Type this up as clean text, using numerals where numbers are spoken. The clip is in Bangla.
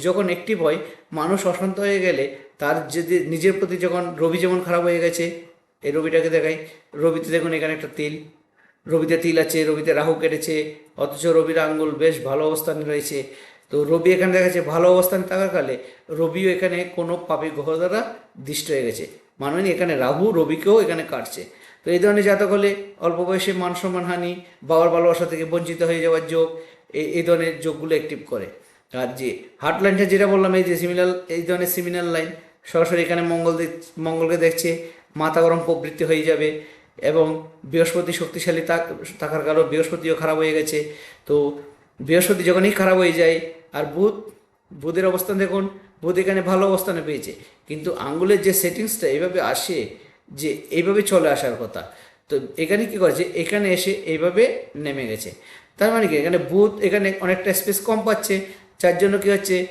যখন অ্যাক্টিভ হয়, মানুষ অশান্ত হয়ে গেলে তার যদি নিজের প্রতি যখন রবি যেমন খারাপ হয়ে গেছে, এই রবিটাকে দেখাই, রবিতে দেখুন এখানে একটা তিল, রবিতে তিল আছে, রবিতে রাহু কেটেছে, অথচ রবির আঙ্গুল বেশ ভালো অবস্থানে রয়েছে। তো রবি এখানে দেখা যাচ্ছে ভালো অবস্থানে থাকার কালে রবিও এখানে কোনো পাপী গ্রহ দ্বারা দৃষ্ট হয়ে গেছে, মানে এখানে রাহু রবিকেও এখানে কাটছে। তো এই ধরনের জাতক হলে অল্প বয়সে মান সম্মানহানি, বাবার ভালোবাসা থেকে বঞ্চিত হয়ে যাওয়ার যোগ, এই ধরনের যোগগুলো অ্যাক্টিভ করে। আর যে হার্ট লাইনটা যেটা বললাম, এই যে সিমিনাল, এই ধরনের সিমিনাল লাইন সরাসরি এখানে মঙ্গলকে দেখছে, মাথা গরম প্রবৃত্তি হয়ে যাবে। এবং বৃহস্পতি শক্তিশালী থাকার কারণে বৃহস্পতিও খারাপ হয়ে গেছে। তো বৃহস্পতি যখনই খারাপ হয়ে যায়, আর বুধের অবস্থান দেখুন, বুধ এখানে ভালো অবস্থানে পেয়েছে, কিন্তু আঙ্গুলের যে সেটিংসটা এইভাবে আসে, যে এইভাবে চলে আসার কথা, তো এখানে কী করেছে, এখানে এসে এইভাবে নেমে গেছে। তার মানে কি, এখানে বুধ এখানে অনেকটা স্পেস কম পাচ্ছে, যার জন্য কী হচ্ছে,